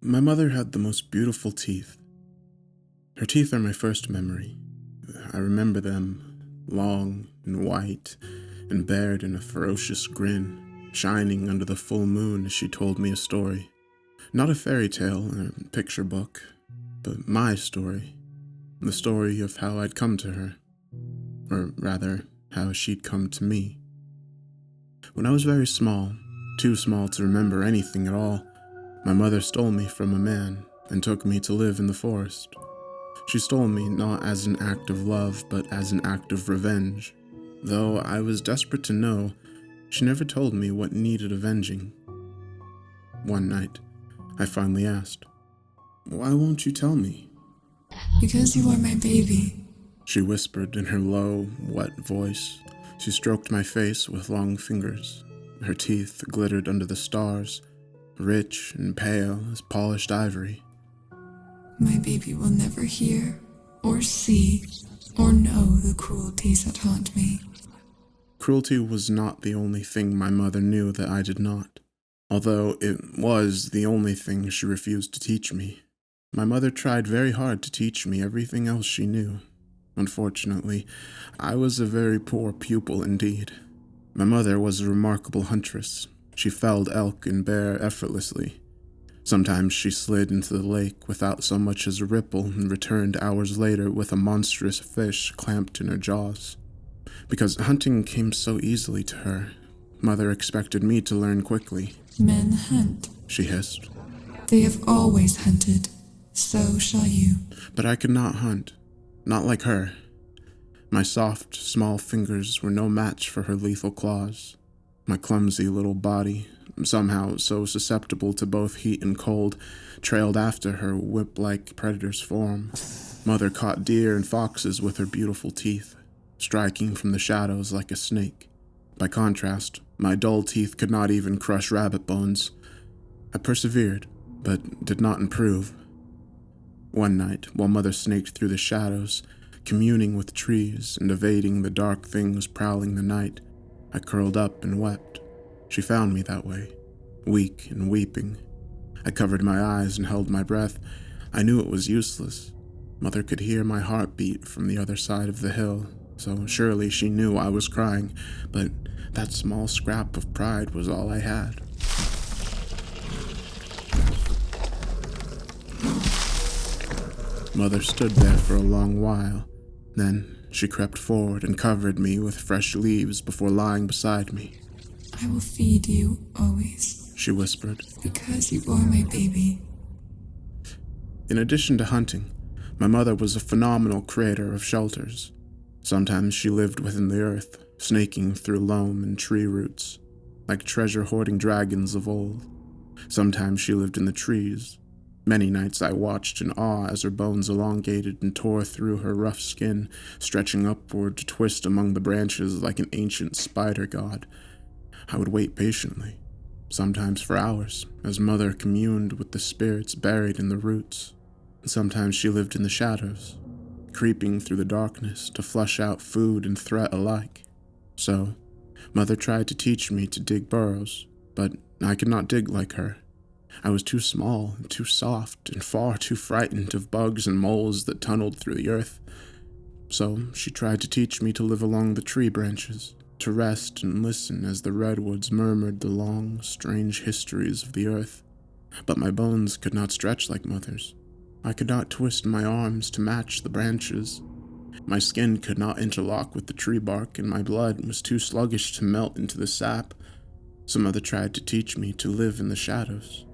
My mother had the most beautiful teeth. Her teeth are my first memory. I remember them, long and white, and bared in a ferocious grin, shining under the full moon as she told me a story. Not a fairy tale or a picture book, but my story. The story of how I'd come to her. Or rather, how she'd come to me. When I was very small, too small to remember anything at all, my mother stole me from a man and took me to live in the forest. She stole me not as an act of love, but as an act of revenge. Though I was desperate to know, she never told me what needed avenging. One night, I finally asked, "Why won't you tell me?" "Because you are my baby," she whispered in her low, wet voice. She stroked my face with long fingers. Her teeth glittered under the stars, rich and pale as polished ivory. "My baby will never hear, or see, or know the cruelties that haunt me." Cruelty was not the only thing my mother knew that I did not, although it was the only thing she refused to teach me. My mother tried very hard to teach me everything else she knew. Unfortunately, I was a very poor pupil indeed. My mother was a remarkable huntress. She felled elk and bear effortlessly. Sometimes she slid into the lake without so much as a ripple and returned hours later with a monstrous fish clamped in her jaws. Because hunting came so easily to her, Mother expected me to learn quickly. "Men hunt," she hissed. "They have always hunted. So shall you." But I could not hunt. Not like her. My soft, small fingers were no match for her lethal claws. My clumsy little body, somehow so susceptible to both heat and cold, trailed after her whip-like predator's form. Mother caught deer and foxes with her beautiful teeth, striking from the shadows like a snake. By contrast, my dull teeth could not even crush rabbit bones. I persevered, but did not improve. One night, while Mother snaked through the shadows, communing with trees and evading the dark things prowling the night, I curled up and wept. She found me that way, weak and weeping. I covered my eyes and held my breath. I knew it was useless. Mother could hear my heartbeat from the other side of the hill, so surely she knew I was crying, but that small scrap of pride was all I had. Mother stood there for a long while. Then she crept forward and covered me with fresh leaves before lying beside me. "I will feed you always," she whispered. "because you are my baby." In addition to hunting, my mother was a phenomenal creator of shelters. Sometimes she lived within the earth, snaking through loam and tree roots, like treasure-hoarding dragons of old. Sometimes she lived in the trees. Many nights I watched in awe as her bones elongated and tore through her rough skin, stretching upward to twist among the branches like an ancient spider god. I would wait patiently, sometimes for hours, as Mother communed with the spirits buried in the roots. Sometimes she lived in the shadows, creeping through the darkness to flush out food and threat alike. So, Mother tried to teach me to dig burrows, but I could not dig like her. I was too small and too soft and far too frightened of bugs and moles that tunneled through the earth. So she tried to teach me to live along the tree branches, to rest and listen as the redwoods murmured the long, strange histories of the earth. But my bones could not stretch like Mother's. I could not twist my arms to match the branches. My skin could not interlock with the tree bark, and my blood was too sluggish to melt into the sap. So Mother tried to teach me to live in the shadows.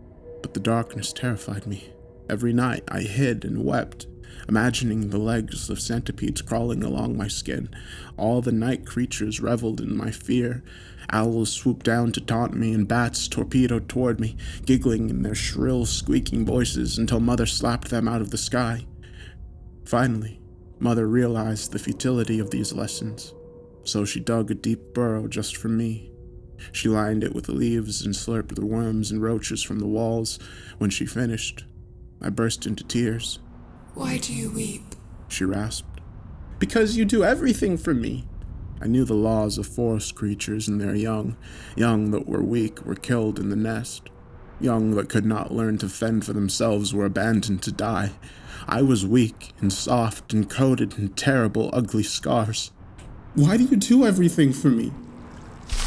But the darkness terrified me. Every night I hid and wept, imagining the legs of centipedes crawling along my skin. All the night creatures reveled in my fear. Owls swooped down to taunt me, and bats torpedoed toward me, giggling in their shrill, squeaking voices until Mother slapped them out of the sky. Finally, Mother realized the futility of these lessons, so she dug a deep burrow just for me. She lined it with leaves and slurped the worms and roaches from the walls. When she finished, I burst into tears. "Why do you weep?" she rasped. "Because you do everything for me." I knew the laws of forest creatures and their young that were weak were killed in the nest. young that could not learn to fend for themselves were abandoned to die. I was weak and soft and coated in terrible, ugly scars. Why do you do everything for me?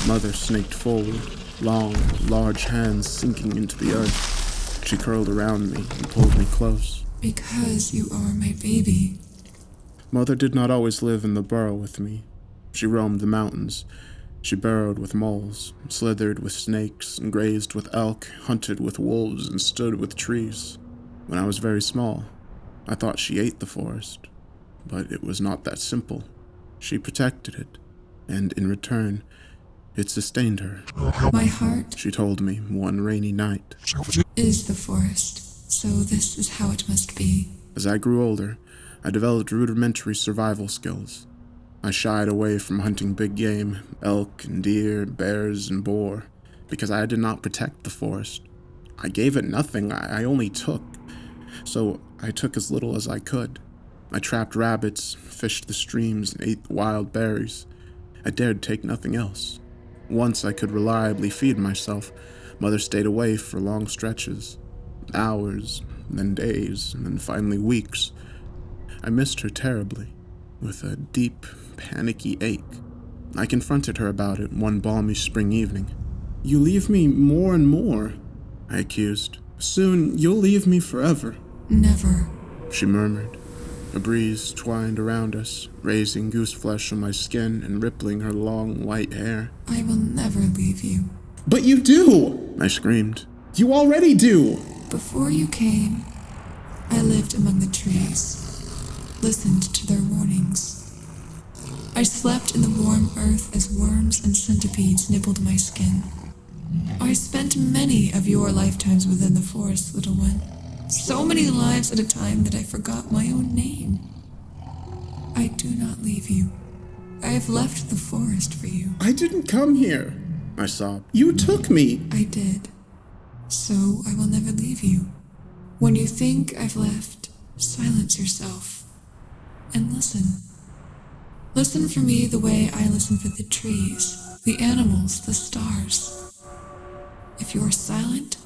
Mother snaked forward, long, large hands sinking into the earth. She curled around me and pulled me close. Because you are my baby. Mother did not always live in the burrow with me. She roamed the mountains. She burrowed with moles, slithered with snakes, and grazed with elk, hunted with wolves, and stood with trees. When I was very small, I thought she ate the forest. But it was not that simple. She protected it, and in return, it sustained her. My heart, She told me one rainy night. is the forest, so this is how it must be. As I grew older, I developed rudimentary survival skills. I shied away from hunting big game, elk and deer, bears and boar, because I did not protect the forest. I gave it nothing, I only took. So I took as little as I could. I trapped rabbits, fished the streams, and ate wild berries. I dared take nothing else. Once I could reliably feed myself, Mother stayed away for long stretches. Hours, then days, and then finally weeks. I missed her terribly, with a deep, panicky ache. I confronted her about it one balmy spring evening. You leave me more and more. I accused. Soon you'll leave me forever. Never. She murmured. A breeze twined around us, raising goose flesh on my skin and rippling her long white hair. I will never leave you. But you do! I screamed. You already do! Before you came, I lived among the trees, listened to their warnings. I slept in the warm earth as worms and centipedes nibbled my skin. I spent many of your lifetimes within the forest, little one. So many lives at a time that I forgot my own name. I do not leave you. I have left the forest for you. I didn't come here. I sobbed. You took me. I did. So I will never leave you. When you think I've left, silence yourself and listen. Listen for me the way I listen for the trees, the animals, the stars. If you are silent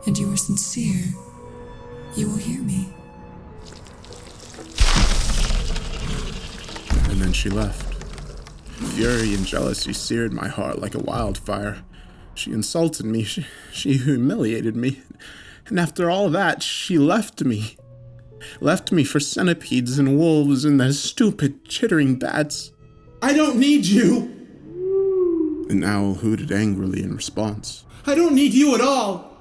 and you are sincere, you will hear me. And then she left. Fury and jealousy seared my heart like a wildfire. She insulted me. She humiliated me. And after all that, she left me. Left me for centipedes and wolves and those stupid, chittering bats. I don't need you. An owl hooted angrily in response. I don't need you at all.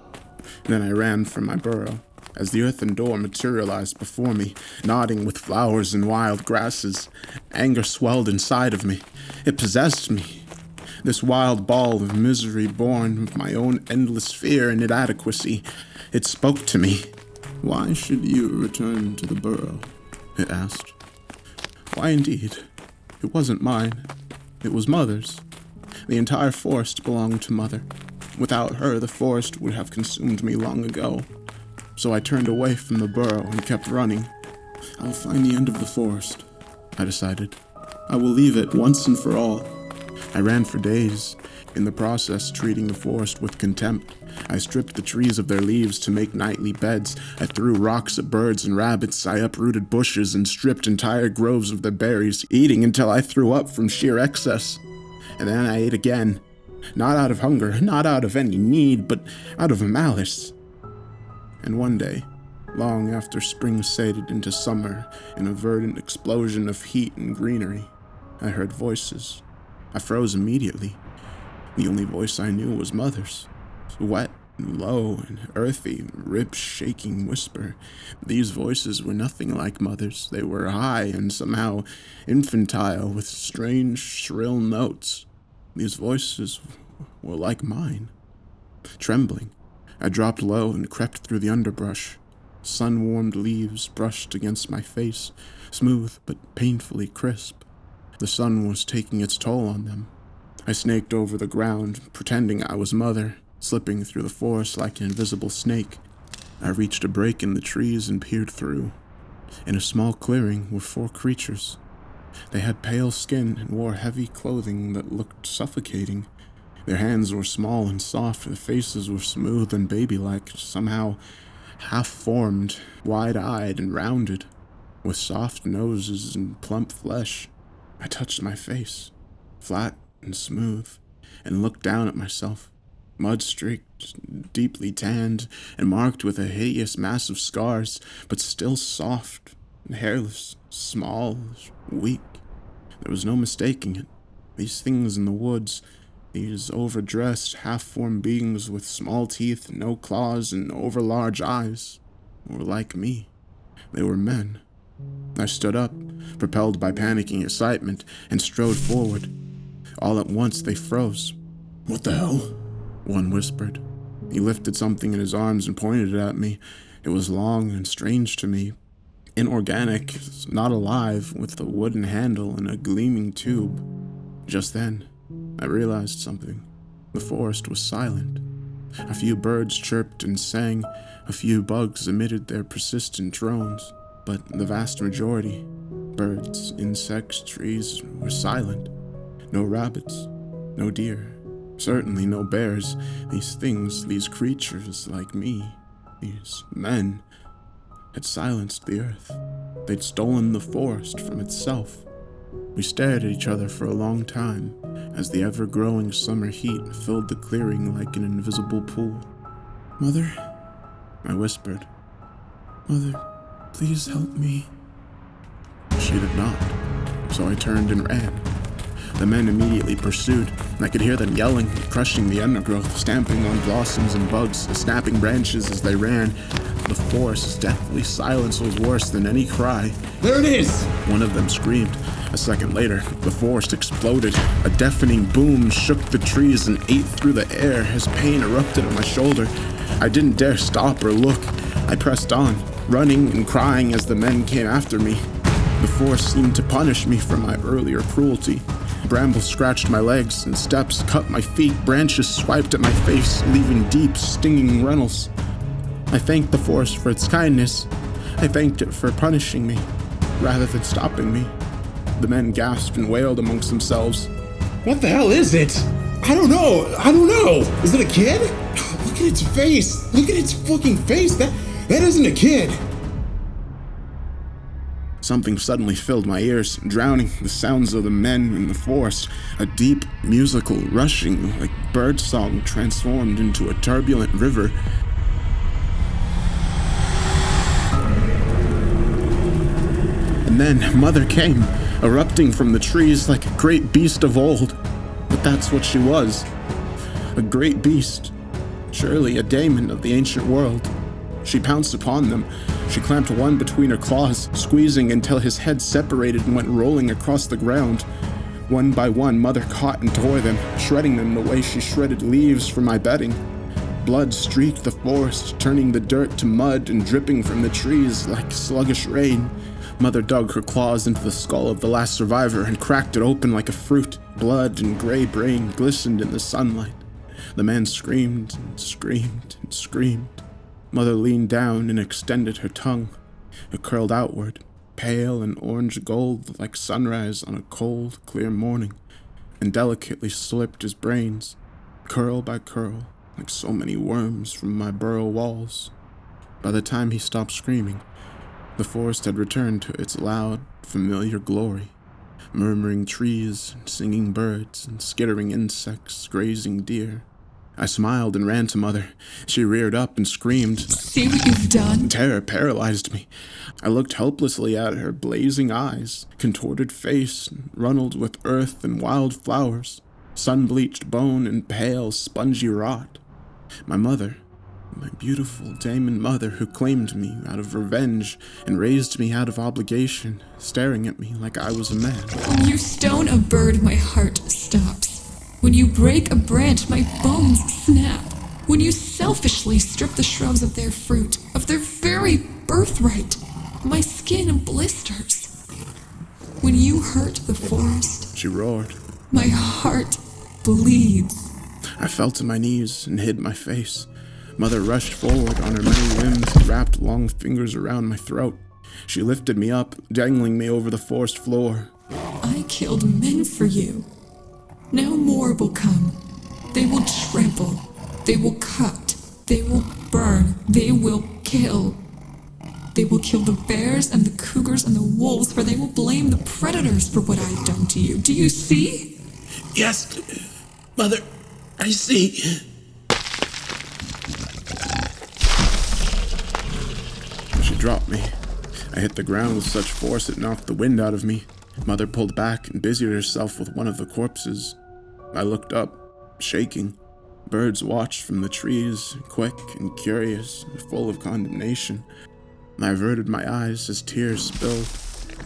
Then I ran from my burrow. As the earthen door materialized before me, nodding with flowers and wild grasses, anger swelled inside of me. It possessed me. This wild ball of misery born of my own endless fear and inadequacy. It spoke to me. Why should you return to the burrow? It asked. Why indeed? It wasn't mine. It was Mother's. The entire forest belonged to Mother. Without her, the forest would have consumed me long ago. So I turned away from the burrow and kept running. I'll find the end of the forest, I decided. I will leave it once and for all. I ran for days, in the process treating the forest with contempt. I stripped the trees of their leaves to make nightly beds. I threw rocks at birds and rabbits. I uprooted bushes and stripped entire groves of their berries, eating until I threw up from sheer excess. And then I ate again. Not out of hunger, not out of any need, but out of malice. And one day, long after spring faded into summer, in a verdant explosion of heat and greenery, I heard voices. I froze immediately. The only voice I knew was Mother's. Wet and low and earthy, rib-shaking whisper. These voices were nothing like Mother's. They were high and somehow infantile, with strange, shrill notes. These voices were like mine. Trembling, I dropped low and crept through the underbrush. Sun-warmed leaves brushed against my face, smooth but painfully crisp. The sun was taking its toll on them. I snaked over the ground, pretending I was Mother, slipping through the forest like an invisible snake. I reached a break in the trees and peered through. In a small clearing were 4 creatures. They had pale skin and wore heavy clothing that looked suffocating. Their hands were small and soft, their faces were smooth and baby-like, somehow half-formed, wide-eyed and rounded, with soft noses and plump flesh. I touched my face, flat and smooth, and looked down at myself, mud-streaked, deeply tanned, and marked with a hideous mass of scars, but still soft, hairless, small, weak. There was no mistaking it. These things in the woods, these overdressed, half-formed beings with small teeth, no claws, and overlarge eyes, were like me. They were men. I stood up, propelled by panicking excitement, and strode forward. All at once they froze. What the hell? One whispered. He lifted something in his arms and pointed it at me. It was long and strange to me. Inorganic, not alive, with a wooden handle and a gleaming tube. Just then, I realized something. The forest was silent. A few birds chirped and sang. A few bugs emitted their persistent drones. But the vast majority, birds, insects, trees, were silent. No rabbits, no deer, certainly no bears. These things, these creatures like me, these men, had silenced the earth. They'd stolen the forest from itself. We stared at each other for a long time as the ever-growing summer heat filled the clearing like an invisible pool. Mother? I whispered. Mother, please help me. She did not, so I turned and ran. The men immediately pursued. I could hear them yelling, crushing the undergrowth, stamping on blossoms and bugs, snapping branches as they ran. The forest's deathly silence was worse than any cry. There it is! One of them screamed. A second later, the forest exploded. A deafening boom shook the trees and ate through the air as pain erupted on my shoulder. I didn't dare stop or look. I pressed on, running and crying as the men came after me. The forest seemed to punish me for my earlier cruelty. Brambles scratched my legs, and steps cut my feet. Branches swiped at my face, leaving deep, stinging runnels. I thanked the forest for its kindness. I thanked it for punishing me, rather than stopping me. The men gasped and wailed amongst themselves. What the hell is it? I don't know. Is it a kid? Look at its face. Look at its fucking face. That isn't a kid. Something suddenly filled my ears, drowning the sounds of the men in the forest. A deep, musical rushing, like birdsong, transformed into a turbulent river. And then Mother came, erupting from the trees like a great beast of old. But that's what she was. A great beast. Surely a daemon of the ancient world. She pounced upon them. She clamped one between her claws, squeezing until his head separated and went rolling across the ground. One by one, Mother caught and tore them, shredding them the way she shredded leaves for my bedding. Blood streaked the forest, turning the dirt to mud and dripping from the trees like sluggish rain. Mother dug her claws into the skull of the last survivor and cracked it open like a fruit. Blood and gray brain glistened in the sunlight. The man screamed and screamed and screamed. Mother leaned down and extended her tongue. It curled outward, pale and orange gold like sunrise on a cold, clear morning, and delicately slipped his brains, curl by curl, like so many worms from my burrow walls. By the time he stopped screaming, the forest had returned to its loud, familiar glory, murmuring trees, and singing birds, and skittering insects, grazing deer. I smiled and ran to Mother. She reared up and screamed. See what you've done? Terror paralyzed me. I looked helplessly at her blazing eyes, contorted face, runneled with earth and wild flowers, sun-bleached bone and pale, spongy rot. My mother, my beautiful daemon mother who claimed me out of revenge and raised me out of obligation, staring at me like I was a man. When you stone a bird, my heart stops. When you break a branch, my bones snap. When you selfishly strip the shrubs of their fruit, of their very birthright, my skin blisters. When you hurt the forest, She roared. my heart bleeds. I fell to my knees and hid my face. Mother rushed forward on her many limbs and wrapped long fingers around my throat. She lifted me up, dangling me over the forest floor. I killed men for you. Now more will come. They will trample. They will cut. They will burn. They will kill. They will kill the bears and the cougars and the wolves, for they will blame the predators for what I've done to you. Do you see? Yes, Mother, I see. She dropped me. I hit the ground with such force it knocked the wind out of me. Mother pulled back and busied herself with one of the corpses. I looked up, shaking. Birds watched from the trees, quick and curious, full of condemnation. I averted my eyes as tears spilled.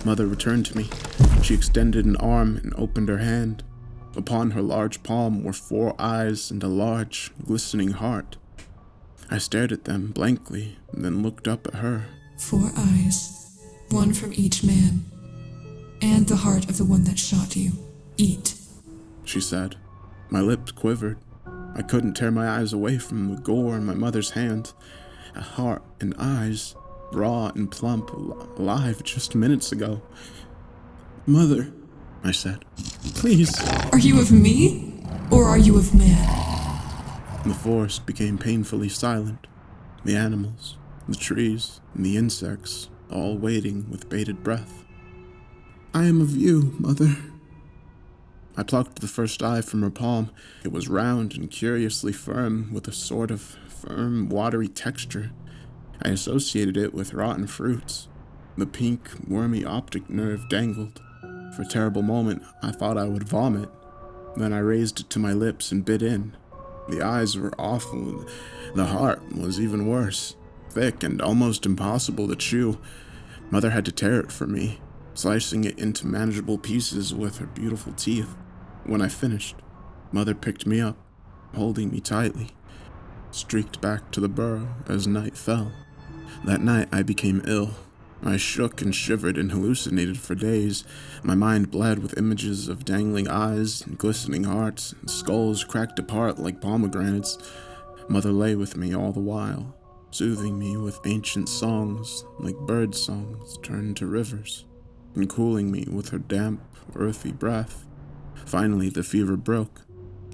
Mother returned to me. She extended an arm and opened her hand. Upon her large palm were 4 eyes and a large, glistening heart. I stared at them blankly, and then looked up at her. 4 eyes, 1 from each man, and the heart of the one that shot you. Eat, she said. My lips quivered. I couldn't tear my eyes away from the gore in my mother's hand. A heart and eyes, raw and plump, alive just minutes ago. Mother, I said, please. Are you of me, or are you of man? The forest became painfully silent. The animals, the trees, and the insects, all waiting with bated breath. I am of you, Mother. I plucked the first eye from her palm. It was round and curiously firm, with a sort of firm, watery texture. I associated it with rotten fruits. The pink, wormy optic nerve dangled. For a terrible moment, I thought I would vomit. Then I raised it to my lips and bit in. The eyes were awful. The heart was even worse. Thick and almost impossible to chew. Mother had to tear it for me, slicing it into manageable pieces with her beautiful teeth. When I finished, Mother picked me up, holding me tightly, streaked back to the burrow as night fell. That night I became ill. I shook and shivered and hallucinated for days. My mind bled with images of dangling eyes and glistening hearts and skulls cracked apart like pomegranates. Mother lay with me all the while, soothing me with ancient songs like bird songs turned to rivers, and cooling me with her damp, earthy breath. Finally, the fever broke.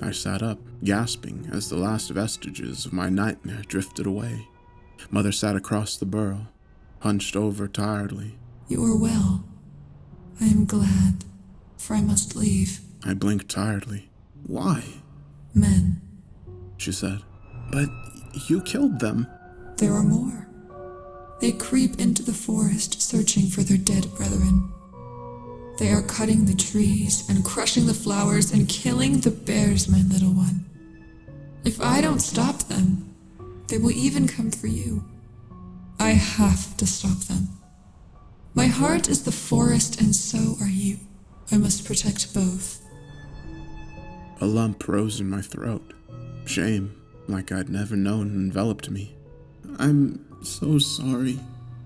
I sat up, gasping as the last vestiges of my nightmare drifted away. Mother sat across the burrow, hunched over tiredly. You are well. I am glad, for I must leave. I blinked tiredly. Why? Men. She said. But you killed them. There are more. They creep into the forest searching for their dead brethren. They are cutting the trees and crushing the flowers and killing the bears, my little one. If I don't stop them, they will even come for you. I have to stop them. My heart is the forest and so are you. I must protect both. A lump rose in my throat. Shame, like I'd never known, enveloped me. I'm so sorry.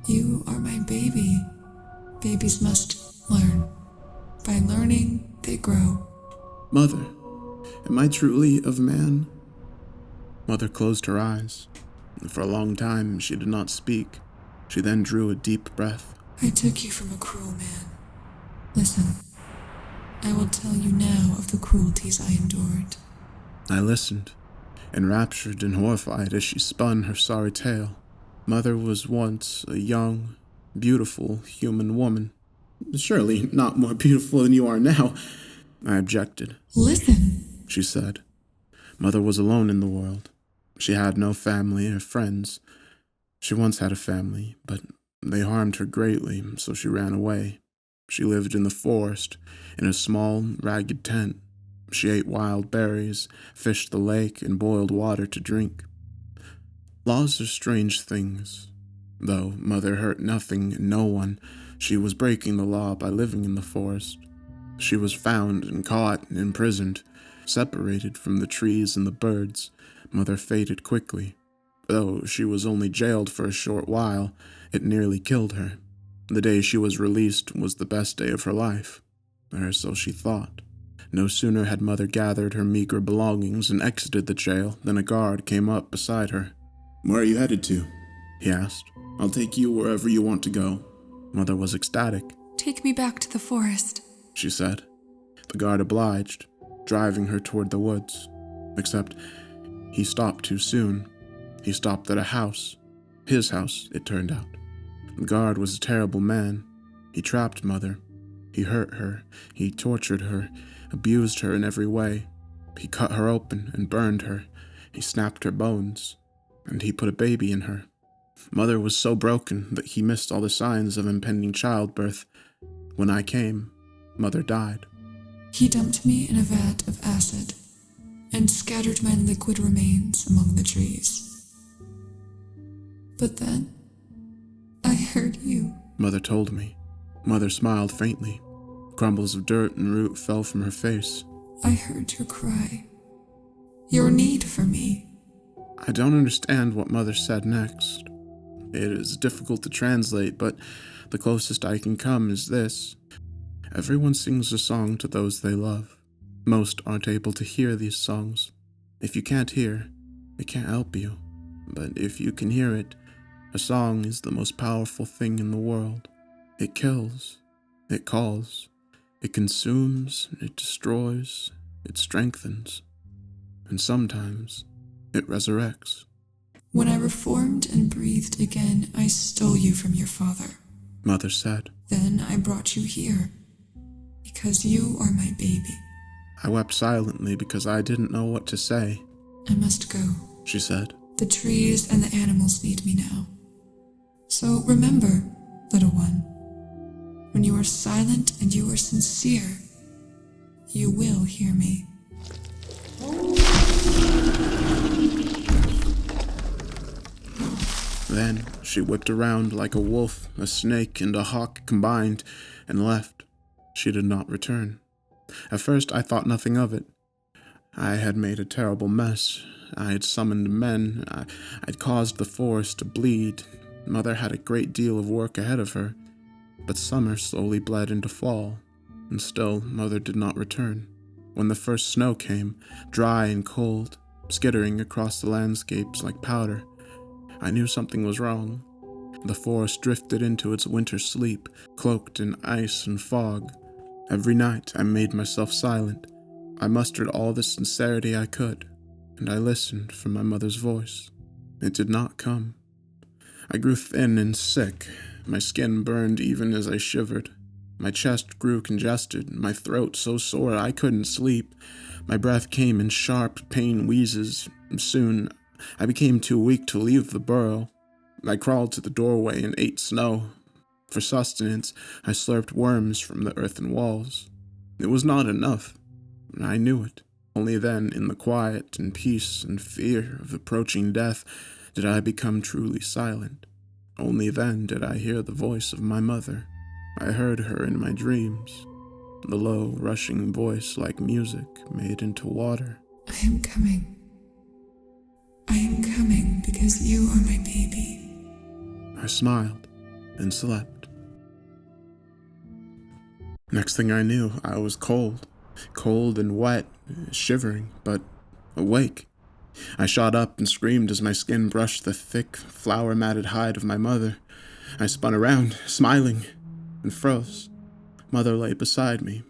You are my baby. Babies must learn. By learning, they grow. Mother, am I truly of man? Mother closed her eyes. For a long time, she did not speak. She then drew a deep breath. I took you from a cruel man. Listen, I will tell you now of the cruelties I endured. I listened, enraptured and horrified as she spun her sorry tale. Mother was once a young, beautiful human woman. Surely not more beautiful than you are now, I objected. Listen, she said. Mother was alone in the world. She had no family or friends. She once had a family, but they harmed her greatly, so she ran away. She lived in the forest, in a small, ragged tent. She ate wild berries, fished the lake, and boiled water to drink. Laws are strange things. Though Mother hurt nothing and no one, she was breaking the law by living in the forest. She was found and caught and imprisoned, separated from the trees and the birds. Mother faded quickly. Though she was only jailed for a short while, it nearly killed her. The day she was released was the best day of her life, or so she thought. No sooner had Mother gathered her meager belongings and exited the jail than a guard came up beside her. Where are you headed to? He asked. I'll take you wherever you want to go. Mother was ecstatic. Take me back to the forest, she said. The guard obliged, driving her toward the woods. Except he stopped too soon. He stopped at a house. His house, it turned out. The guard was a terrible man. He trapped Mother. He hurt her. He tortured her, abused her in every way. He cut her open and burned her. He snapped her bones. And he put a baby in her. Mother was so broken that he missed all the signs of impending childbirth. When I came, Mother died. He dumped me in a vat of acid and scattered my liquid remains among the trees. But then, I heard you. Mother told me. Mother smiled faintly. Crumbles of dirt and root fell from her face. I heard your cry. Your need for me. I don't understand what Mother said next. It is difficult to translate, but the closest I can come is this. Everyone sings a song to those they love. Most aren't able to hear these songs. If you can't hear, it can't help you. But if you can hear it, a song is the most powerful thing in the world. It kills, it calls, it consumes, it destroys, it strengthens, and sometimes it resurrects. When I reformed and breathed again, I stole you from your father. Mother said. Then I brought you here, because you are my baby. I wept silently because I didn't know what to say. I must go, she said. The trees and the animals need me now. So remember, little one, when you are silent and you are sincere, you will hear me. Then she whipped around like a wolf, a snake, and a hawk combined, and left. She did not return. At first I thought nothing of it. I had made a terrible mess. I had summoned men. I'd caused the forest to bleed. Mother had a great deal of work ahead of her. But summer slowly bled into fall, and still Mother did not return. When the first snow came, dry and cold, skittering across the landscapes like powder, I knew something was wrong. The forest drifted into its winter sleep, cloaked in ice and fog. Every night I made myself silent. I mustered all the sincerity I could, and I listened for my mother's voice. It did not come. I grew thin and sick. My skin burned even as I shivered. My chest grew congested, my throat so sore I couldn't sleep. My breath came in sharp, pain wheezes. Soon, I became too weak to leave the burrow. I crawled to the doorway and ate snow. For sustenance, I slurped worms from the earthen walls. It was not enough. I knew it. Only then, in the quiet and peace and fear of approaching death, did I become truly silent. Only then did I hear the voice of my mother. I heard her in my dreams. The low, rushing voice like music made into water. I am coming. I am coming because you are my baby. I smiled and slept. Next thing I knew, I was cold and wet, shivering, but awake. I shot up and screamed as my skin brushed the thick, flour-matted hide of my mother. I spun around, smiling, and froze. Mother lay beside me,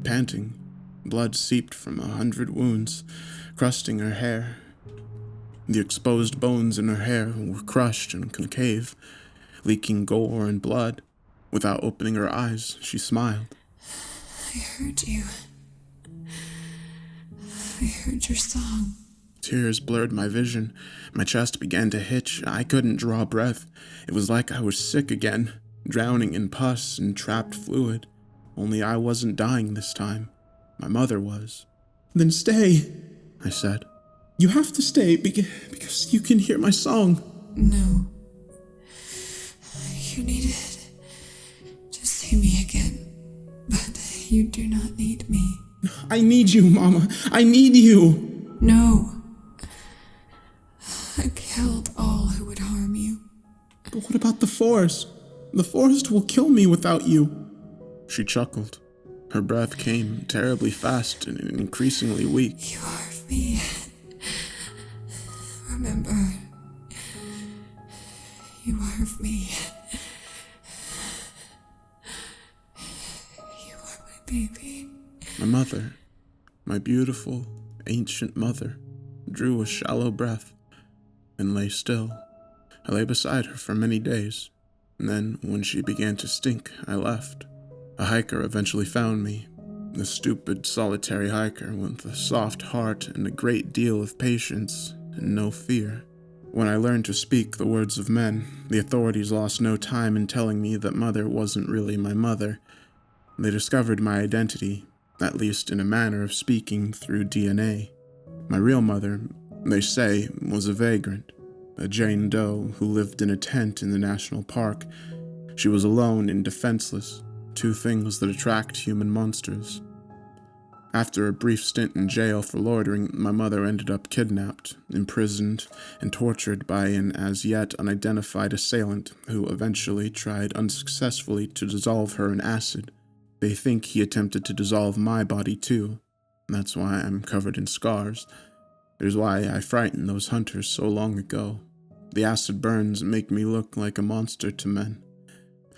panting. Blood seeped from 100 wounds, crusting her hair. The exposed bones in her hair were crushed and concave, leaking gore and blood. Without opening her eyes, she smiled. I heard you. I heard your song. Tears blurred my vision. My chest began to hitch. I couldn't draw breath. It was like I was sick again, drowning in pus and trapped fluid. Only I wasn't dying this time. My mother was. Then stay, I said. You have to stay because you can hear my song. No. You needed to see me again, but you do not need me. I need you, Mama. I need you. No. I killed all who would harm you. But what about the forest? The forest will kill me without you. She chuckled. Her breath came terribly fast and increasingly weak. You are me. Remember, you are of me. You are my baby. My mother, my beautiful, ancient mother. drew a shallow breath, and lay still. I lay beside her for many days, and then, when she began to stink, I left. A hiker eventually found me, a stupid, solitary hiker with a soft heart and a great deal of patience and no fear. When I learned to speak the words of men, the authorities lost no time in telling me that Mother wasn't really my mother. They discovered my identity, at least in a manner of speaking, through DNA. My real mother, they say, was a vagrant, a Jane Doe who lived in a tent in the national park. She was alone and defenseless, two things that attract human monsters. After a brief stint in jail for loitering, my mother ended up kidnapped, imprisoned, and tortured by an as yet unidentified assailant who eventually tried unsuccessfully to dissolve her in acid. They think he attempted to dissolve my body too. That's why I'm covered in scars. It is why I frightened those hunters so long ago. The acid burns make me look like a monster to men.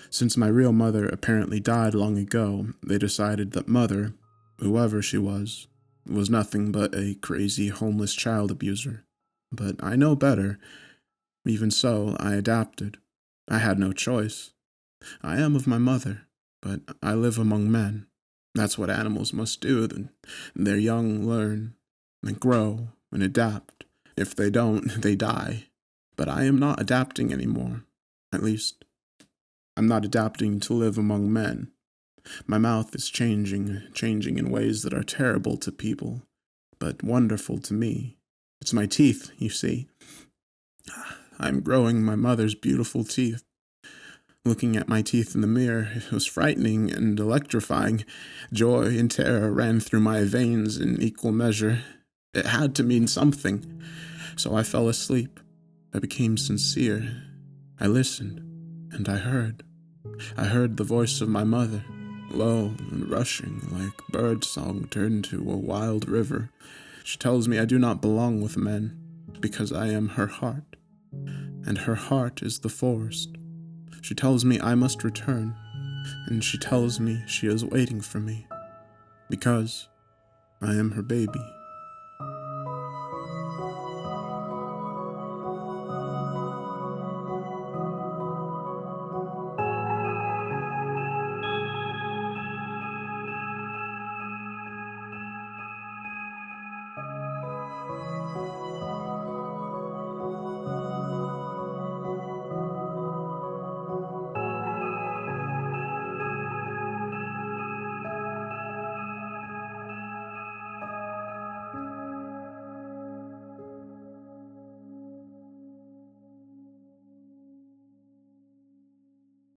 Since my real mother apparently died long ago, they decided that Mother, whoever she was nothing but a crazy homeless child abuser. But I know better. Even so, I adapted. I had no choice. I am of my mother, but I live among men. That's what animals must do. Their young learn, and grow, and adapt. If they don't, they die. But I am not adapting anymore. At least, I'm not adapting to live among men. My mouth is changing in ways that are terrible to people, but wonderful to me. It's my teeth, you see. I'm growing my mother's beautiful teeth. Looking at my teeth in the mirror, it was frightening and electrifying. Joy and terror ran through my veins in equal measure. It had to mean something. So I fell asleep. I became sincere. I listened, and I heard. I heard the voice of my mother, low and rushing, like bird song turned to a wild river. She tells me I do not belong with men, because I am her heart, and her heart is the forest. She tells me I must return, and she tells me she is waiting for me, because I am her baby.